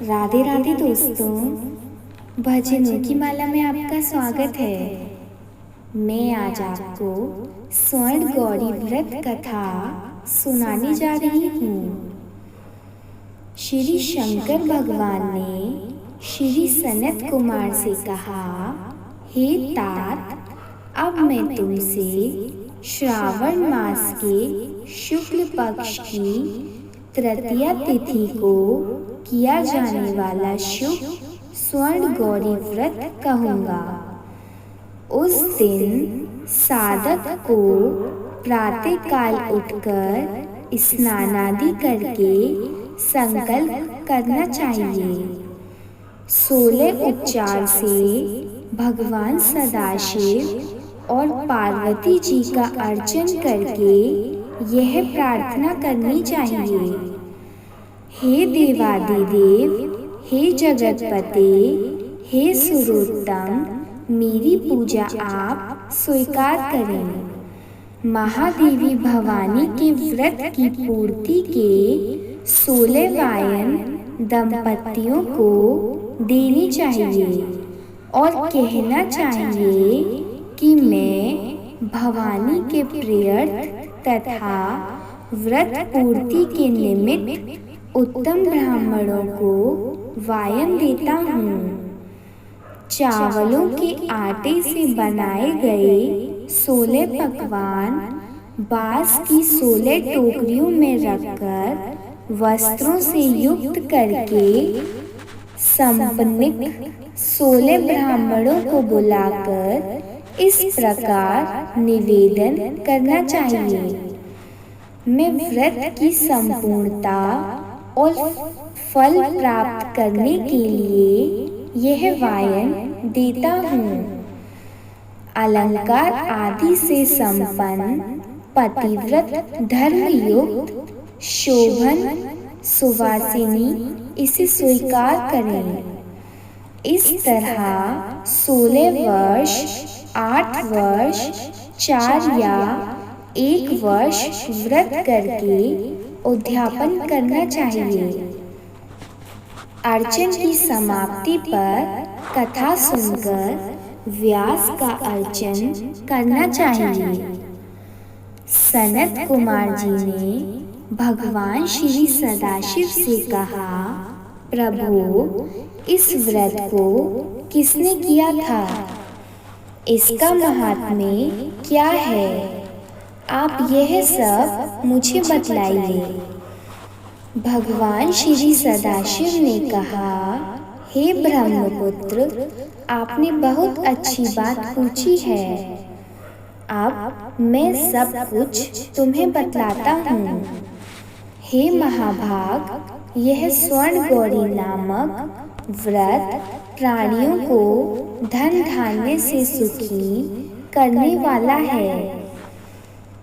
राधे राधे दोस्तों, भजनों की माला में आपका स्वागत है। मैं आज आपको स्वर्ण गौरी व्रत कथा सुनाने जा रही हूँ। श्री शंकर भगवान ने श्री सनत कुमार से कहा, हे तात, अब मैं तुमसे श्रावण मास के शुक्ल पक्ष की तृतीया तिथि को किया जाने वाला शुभ स्वर्ण गौरी व्रत कहूँगा। उस दिन साधक को प्रातः काल उठकर स्नानादि करके संकल्प करना चाहिए। 16 उपचार से भगवान सदाशिव और पार्वती जी का अर्चन करके यह प्रार्थना करनी चाहिए, हे देवादिदेव, हे जगतपते, हे सुरोत्तम, मेरी पूजा आप स्वीकार करें। महादेवी भवानी के व्रत की पूर्ति के 16 वायन दंपतियों को देनी चाहिए और कहना चाहिए कि मैं भवानी के प्रियर्थ तथा व्रत पूर्ति के निमित्त उत्तम ब्राह्मणों को वायन देता हूँ। चावलों के आटे से बनाए गए 16 पकवान बांस की 16 टोकरियों में रखकर वस्त्रों से युक्त करके संपन्निक 16 ब्राह्मणों को बुलाकर इस प्रकार निवेदन करना चाहिए, मैं व्रत की संपूर्णता और फल प्राप्त करने के लिए यह वायन देता हूँ। अलंकार आदि से संपन्न पतिव्रत धर्मयुक्त शोभन सुवासिनी इसे स्वीकार करें। इस तरह 16 वर्ष, 8 वर्ष, 4 या 1 वर्ष व्रत करके उद्यापन करना चाहिए। अर्चन की समाप्ति पर कथा सुनकर व्यास का अर्चन करना चाहिए। सनत कुमार जी ने भगवान श्री सदाशिव से कहा, प्रभु, इस व्रत को किसने किया था? इसका महात्म्य क्या है? आप यह सब मुझे बतलाइए। भगवान श्री सदाशिव ने कहा, हे ब्रह्मपुत्र, आपने बहुत अच्छी बात पूछी है। अब मैं सब कुछ तुम्हें बतलाता हूँ। हे महाभाग, यह स्वर्ण गौरी नामक व्रत प्राणियों को धन धान्य से सुखी करने वाला है।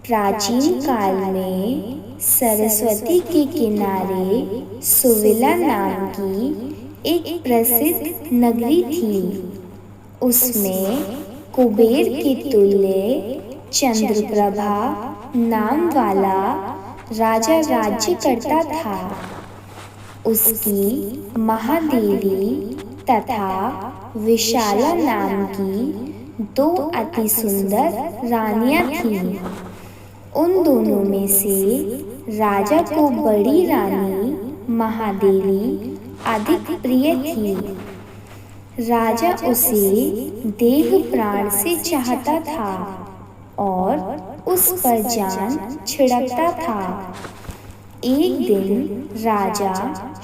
प्राचीन काल में सरस्वती के किनारे सुविला नाम की एक प्रसिद्ध नगरी थी। उसमें कुबेर के तुल्य चंद्रप्रभा नाम वाला राजा राज्य करता था। उसकी महादेवी तथा विशाला नाम की 2 अति सुंदर रानियां थीं। उन दोनों में से राजा को बड़ी रानी महादेवी अधिक प्रिय थी। राजा उसे देह प्राण से चाहता था और उस पर जान छिड़कता था। एक दिन राजा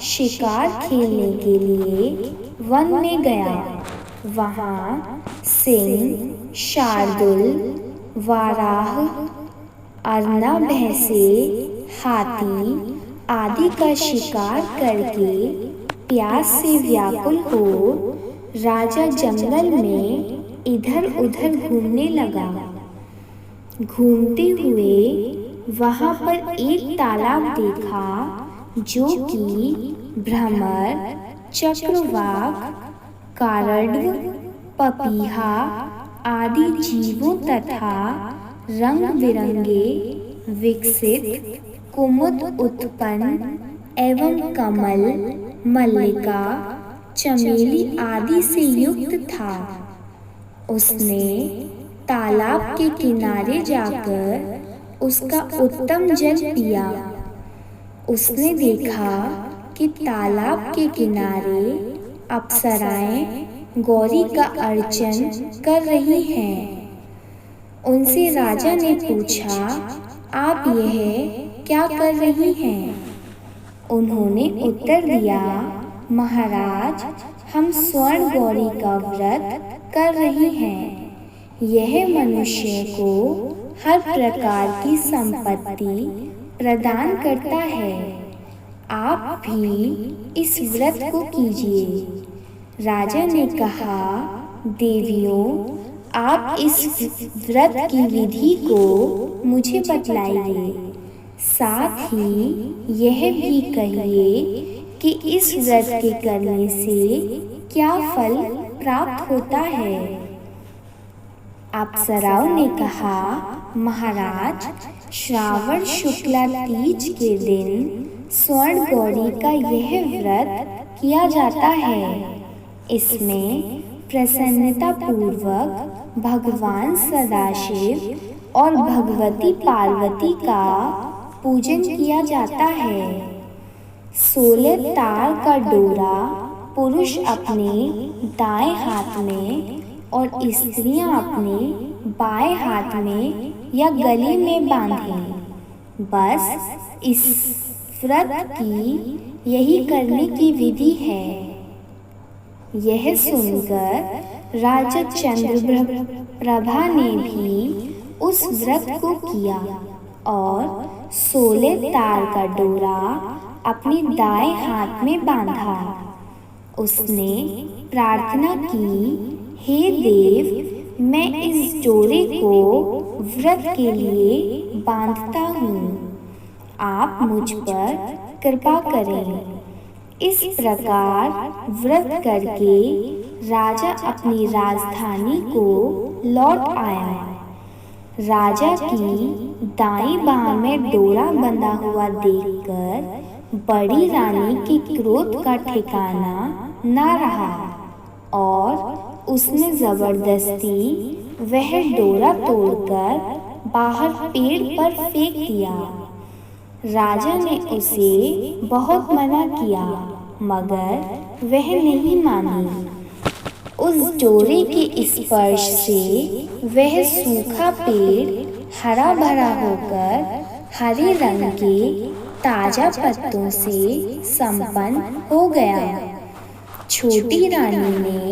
शिकार खेलने के लिए वन में गया। वहाँ सिंह, शार्दुल, वाराह, अरना, भैंसे, हाथी आदि का शिकार करके प्यास से व्याकुल हो राजा जंगल में इधर उधर घूमने लगा। घूमते हुए वहाँ पर एक तालाब देखा जो कि भ्रमर, चक्रवाक, कारड्व, पपीहा आदि जीवों तथा रंग बिरंगे विकसित कुमुद उत्पन्न एवं कमल, मल्लिका, चमेली आदि से युक्त था। उसने तालाब के किनारे जाकर उसका उत्तम जल पिया। उसने देखा कि तालाब के किनारे अप्सराएं गौरी का अर्चन कर रही हैं। उनसे राजा ने पूछा, आप यह क्या कर रही हैं? उन्होंने उत्तर दिया, महाराज, हम स्वर्ण गौरी का व्रत कर रही हैं। यह मनुष्य को हर प्रकार की संपत्ति प्रदान करता है। आप भी इस व्रत को कीजिए। राजा ने कहा, देवियों, आप इस व्रत की विधि को मुझे बतलाइए। साथ ही यह भी कहिए कि इस व्रत के करने से क्या फल प्राप्त होता है। अप्सराओं ने कहा, महाराज, श्रावण शुक्ला तीज के दिन स्वर्ण गौरी का यह व्रत किया जाता है। इसमें प्रसन्नता पूर्वक भगवान सदाशिव और भगवती पार्वती का पूजन किया जाता है। 16 तार का डोरा पुरुष अपने दाएं हाथ में और स्त्रियां अपने बाएं हाथ में या गले में बांधें। बस इस व्रत की यही करने की विधि है। यह सुनकर राजा चंद्रप्रभा ने भी उस व्रत को किया और 16 तार का डोरा अपने दाएं हाथ में बांधा। उसने प्रार्थना की, हे देव, मैं इस डोरे को व्रत के लिए बांधता हूँ। आप मुझ पर कृपा करें। इस प्रकार व्रत करके राजा अपनी राजधानी को लौट आया। राजा की दाईं बाह में डोरा बंधा हुआ देखकर बड़ी रानी के क्रोध का ठिकाना न रहा और उसने जबरदस्ती वह डोरा तोड़कर बाहर पेड़ पर फेंक दिया। राजा ने उसे बहुत मना किया, मगर वह नहीं मानी। उस डोरे के स्पर्श से वह सूखा पेड़ हरा भरा होकर हरे रंग के ताजा पत्तों से संपन्न हो गया। छोटी रानी ने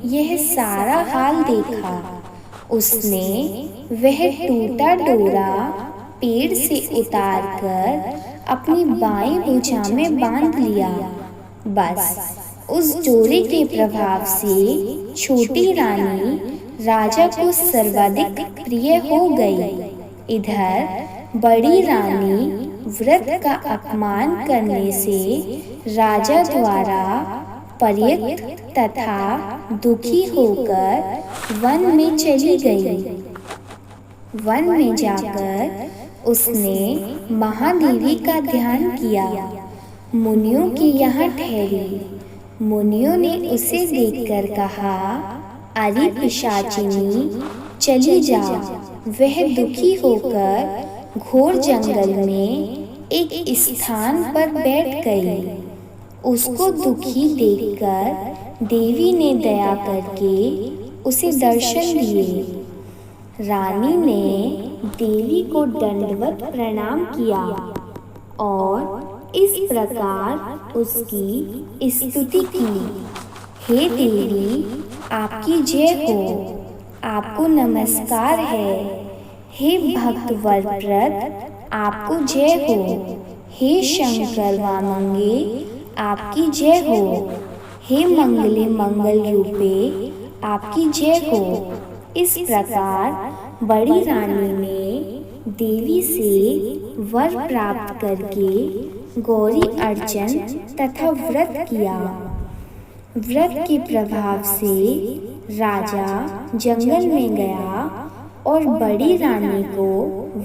यह सारा हाल देखा। उसने वह टूटा डोरा पेड़ से उतारकर अपनी बाईं भुजा में बांध लिया। बस उस डोरे के प्रभाव से छोटी रानी राजा को सर्वाधिक प्रिय हो गई। इधर बड़ी रानी व्रत का अपमान करने से राजा द्वारा परित्यक्त तथा दुखी होकर वन में चली गई। वन में जाकर उसने महादेवी का ध्यान किया। मुनियों की यहाँ ठहरी। मुनियों ने उसे देखकर कहा, अरे पिशाचिनी, चली जा। वह दुखी होकर घोर जंगल में एक स्थान पर बैठ गई। उसको दुखी देखकर देवी ने दया करके उसे दर्शन दिए। रानी ने देवी को दंडवत प्रणाम किया और इस प्रकार उसकी स्तुति की, हे देवी, आपकी जय हो, आपको नमस्कार है। हे भक्त वरप्रद, आपको जय हो। हे शंकर वामंगे, आपकी जय हो। हे मंगले मंगल रूपे, आपकी जय हो। इस प्रकार बड़ी रानी ने देवी से वर प्राप्त करके गौरी अर्चन तथा व्रत किया। व्रत के प्रभाव से राजा जंगल में गया और बड़ी रानी को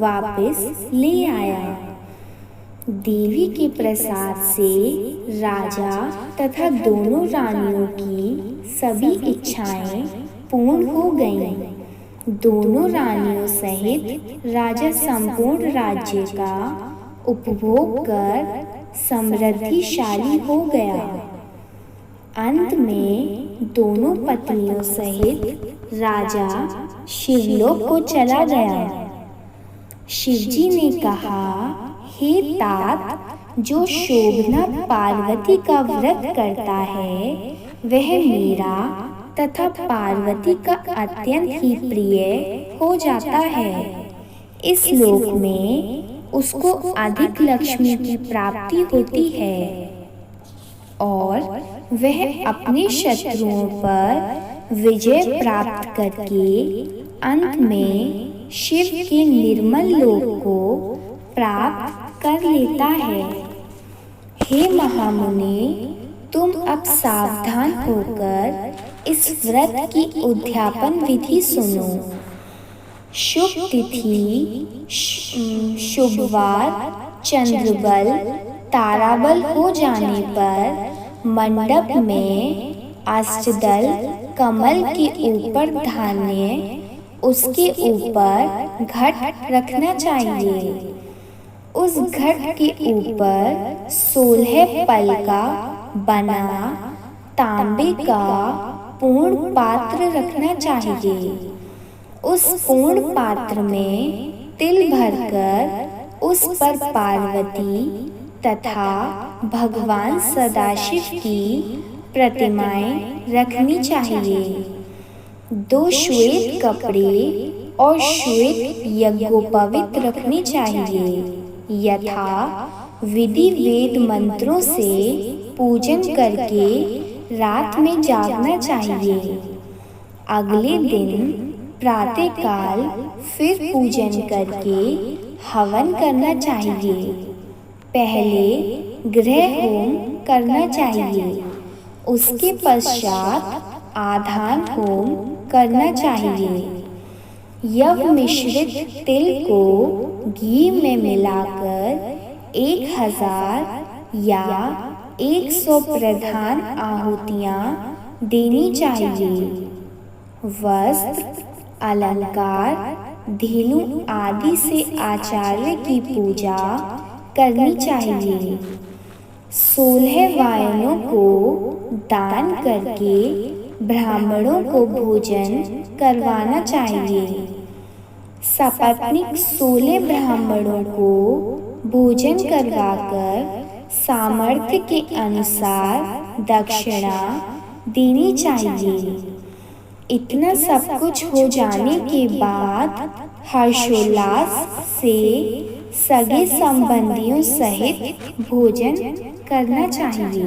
वापस ले आया। देवी के प्रसाद से राजा तथा दोनों रानियों की सभी इच्छाएं पूर्ण हो गईं। दोनों रानियों सहित राजा संपूर्ण राज्य का उपभोग कर समृद्धिशाली हो गया। अंत में दोनों पत्नियों सहित राजा शिवलोक को चला गया। शिवजी ने कहा, हे तात, जो शोभना पार्वती का व्रत करता है वह मेरा तथा पार्वती का अत्यंत ही प्रिय हो जाता है। इस लोक में उसको अधिक लक्ष्मी की प्राप्ति होती है और वह अपने शत्रुओं पर विजय प्राप्त करके अंत में शिव के निर्मल लोक को प्राप्त कर लेता है। हे महामुनि, तुम अब सावधान होकर इस व्रत की उद्यापन विधि सुनो। शुभ तिथि, शुभवार, चंद्रबल, ताराबल हो जाने पर मंडप में अष्टदल कमल के ऊपर धान्य, उसके ऊपर घट रखना चाहिए। उस घट के ऊपर 16 पल का बना तांबे का पूर्ण पात्र रखना चाहिए। उस पूर्ण पात्र में तिल भरकर उस पर पार्वती तथा भगवान सदाशिव की प्रतिमाएं रखनी चाहिए। 2 श्वेत कपड़े और श्वेत यज्ञोपवीत रखने चाहिए। यथा विधि वेद मंत्रों से पूजन करके रात में जागना चाहिए। अगले दिन प्रातःकाल फिर पूजन करके हवन करना चाहिए। पहले गृह होम करना चाहिए, उसके पश्चात आधान होम करना चाहिए। यव मिश्रित तिल को घी में मिलाकर 1000 या 100 प्रधान आहुतियाँ देनी चाहिए। वस्त्र, अलंकार, धेनु आदि से आचार्य की पूजा करनी चाहिए। 16 वायनों को दान करके ब्राह्मणों को भोजन करवाना चाहिए। सपत्नीक 16 ब्राह्मणों को भोजन करवाकर सामर्थ्य के अनुसार दक्षिणा देनी चाहिए। इतना सब कुछ हो जाने के बाद हर्षोल्लास से सगे संबंधियों सहित भोजन करना चाहिए।